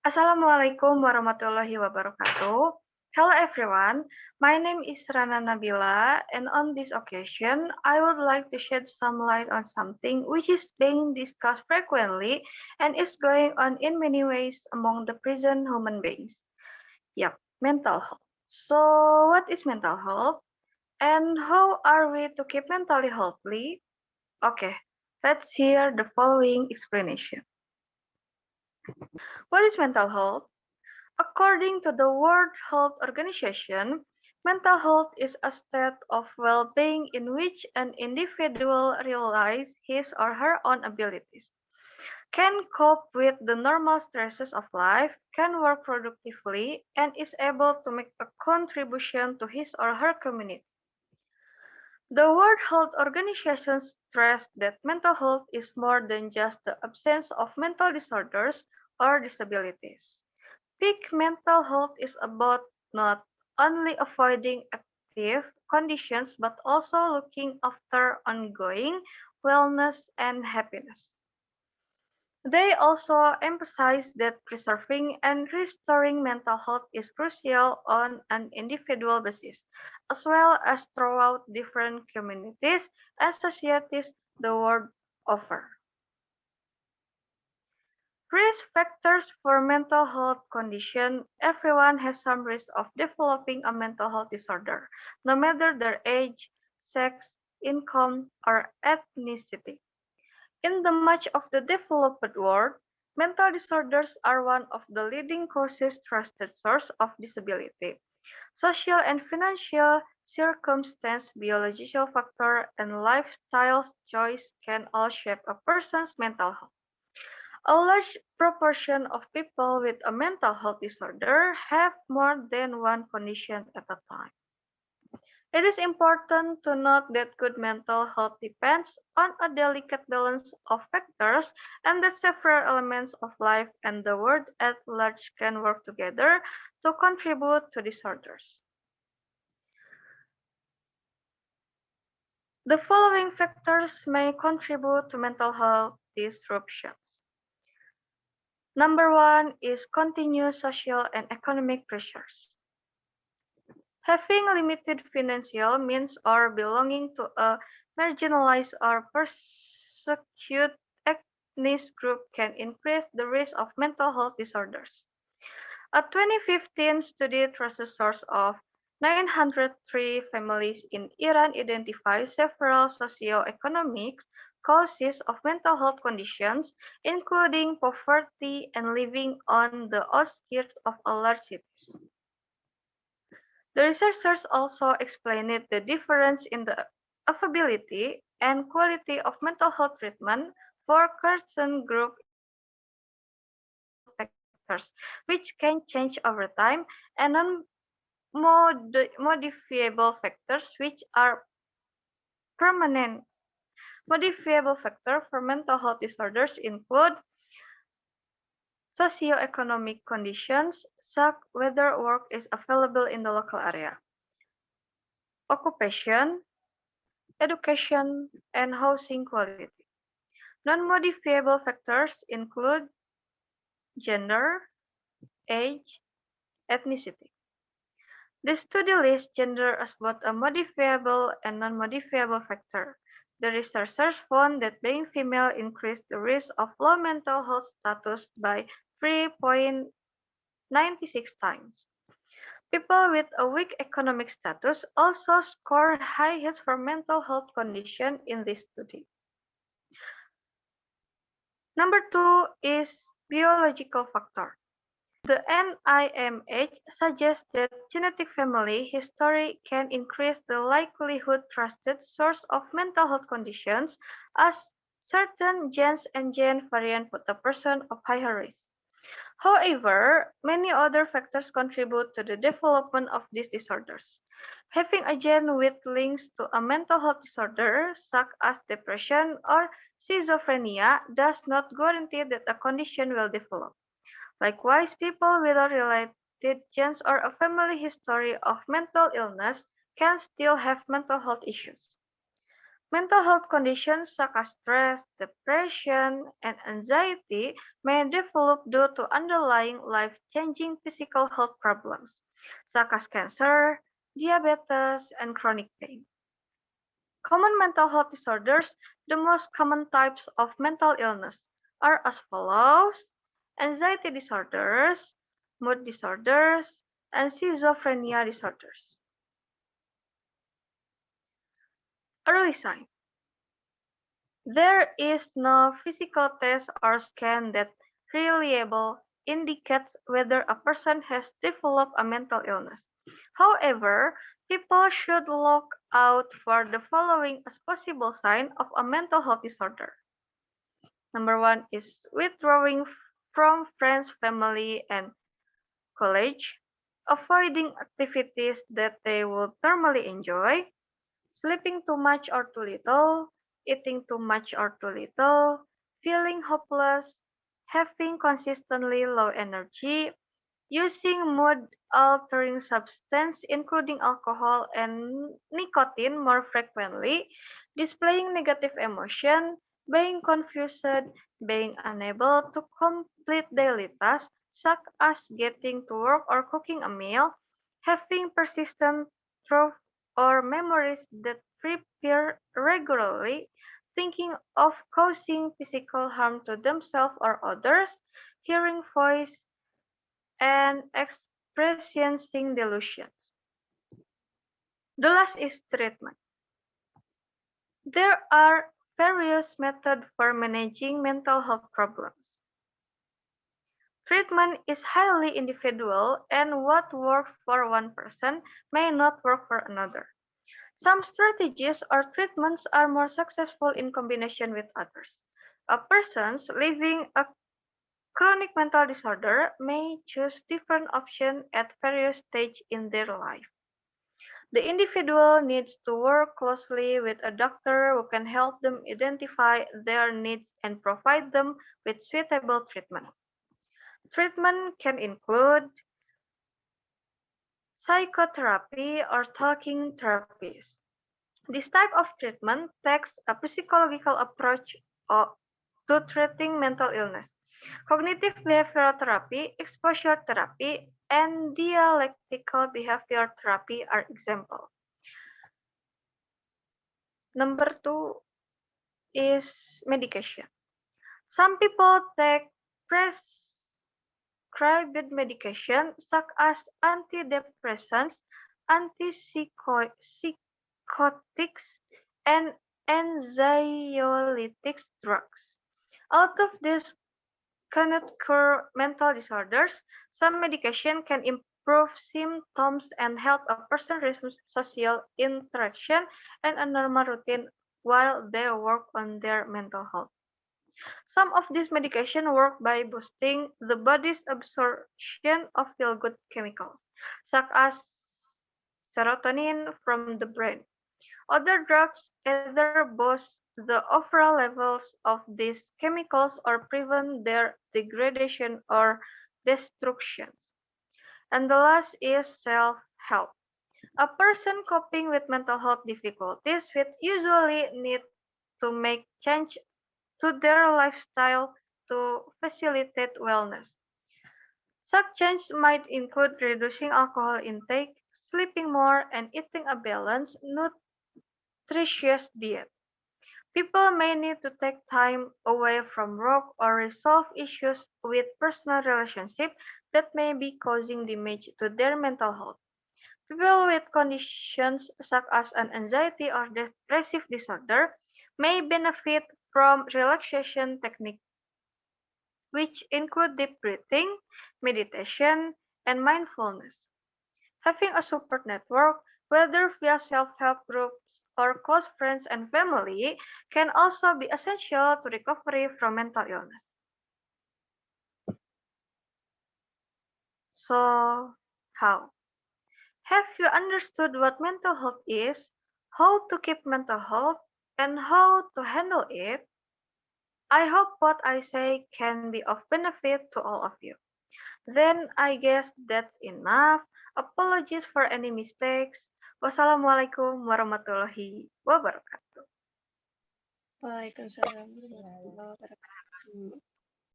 Assalamualaikum warahmatullahi wabarakatuh. Hello everyone, my name is Rana Nabila, and on this occasion, I would like to shed some light on something which is being discussed frequently and is going on in many ways among the present human beings. Yep, mental health. So, what is mental health, and how are we to keep mentally healthy? Okay, let's hear the following explanation. What is mental health? According to the World Health Organization, mental health is a state of well-being in which an individual realizes his or her own abilities, can cope with the normal stresses of life, can work productively, and is able to make a contribution to his or her community. The World Health Organization stressed that mental health is more than just the absence of mental disorders or disabilities. Peak mental health is about not only avoiding active conditions but also looking after ongoing wellness and happiness. They also emphasize that preserving and restoring mental health is crucial on an individual basis, as well as throughout different communities and societies the world over. Risk factors for mental health condition. Everyone has some risk of developing a mental health disorder, no matter their age, sex, income, or ethnicity. In the much of the developed world, mental disorders are one of the leading causes trusted source of disability. Social and financial circumstance, biological factor, and lifestyle choice can all shape a person's mental health. A large proportion of people with a mental health disorder have more than one condition at a time. It is important to note that good mental health depends on a delicate balance of factors and that several elements of life and the world at large can work together to contribute to disorders. The following factors may contribute to mental health disruptions. Number one is continuous social and economic pressures. Having limited financial means or belonging to a marginalized or persecuted ethnic group can increase the risk of mental health disorders. A 2015 study trust a source of 903 families in Iran identified several socio-economic causes of mental health conditions, including poverty and living on the outskirts of a large cities. The researchers also explained the difference in the affordability and quality of mental health treatment for certain groups including non-modifiable factors, which can change over time, and non-modifiable factors, which are permanent. Modifiable factors for mental health disorders include socioeconomic conditions, such whether work is available in the local area, occupation, education, and housing quality. Non-modifiable factors include gender, age, ethnicity. The study lists gender as both a modifiable and non-modifiable factor. The researchers found that being female increased the risk of low mental health status by 3.96 times. People with a weak economic status also score highest for mental health condition in this study. Number two is biological factor. The NIMH suggests that genetic family history can increase the likelihood trusted source of mental health conditions as certain genes and gene variant put a person of higher risk. However, many other factors contribute to the development of these disorders. Having a gene with links to a mental health disorder, such as depression or schizophrenia, does not guarantee that a condition will develop. Likewise, people without related genes or a family history of mental illness can still have mental health issues. Mental health conditions such as stress, depression, and anxiety may develop due to underlying life-changing physical health problems, such as cancer, diabetes, and chronic pain. Common mental health disorders, the most common types of mental illness, are as follows: anxiety disorders, mood disorders, and schizophrenia disorders. Early sign: there is no physical test or scan that reliably indicates whether a person has developed a mental illness. However, people should look out for the following as possible sign of a mental health disorder. Number one is withdrawing from friends, family, and college, avoiding activities that they would normally enjoy, sleeping too much or too little, eating too much or too little, feeling hopeless, having consistently low energy, using mood-altering substances including alcohol and nicotine more frequently, displaying negative emotion, being confused, being unable to complete daily tasks such as getting to work or cooking a meal, having persistent thoughts or memories that reappear regularly, thinking of causing physical harm to themselves or others, hearing voice and experiencing delusions. The last is treatment. There are various methods for managing mental health problems. Treatment is highly individual, and what works for one person may not work for another. Some strategies or treatments are more successful in combination with others. A person living a chronic mental disorder may choose different options at various stages in their life. The individual needs to work closely with a doctor who can help them identify their needs and provide them with suitable treatment. Treatment can include psychotherapy or talking therapies. This type of treatment takes a psychological approach to treating mental illness. Cognitive behavioral therapy, exposure therapy, and dialectical behavior therapy are examples. Number two is medication. Some people take prescribed medication such as antidepressants, antipsychotics, and anxiolytic drugs. Although these cannot cure mental disorders, some medication can improve symptoms and help a person resume social interaction and a normal routine while they work on their mental health. Some of these medications work by boosting the body's absorption of feel-good chemicals, such as serotonin from the brain. Other drugs either boost the overall levels of these chemicals or prevent their degradation or destruction. And the last is self-help. A person coping with mental health difficulties will usually need to make change to their lifestyle to facilitate wellness. Such changes might include reducing alcohol intake, sleeping more, and eating a balanced, nutritious diet. People may need to take time away from work or resolve issues with personal relationships that may be causing damage to their mental health. People with conditions such as an anxiety or depressive disorder may benefit from relaxation techniques, which include deep breathing, meditation, and mindfulness. Having a support network, whether via self-help groups or close friends and family, can also be essential to recovery from mental illness. So, how? Have you understood what mental health is, how to keep mental health, and how to handle it? I hope what I say can be of benefit to all of you. Then I guess that's enough. Apologies for any mistakes. Wassalamualaikum warahmatullahi wabarakatuh. Waalaikumsalam Ya, ya. warahmatullahi wabarakatuh.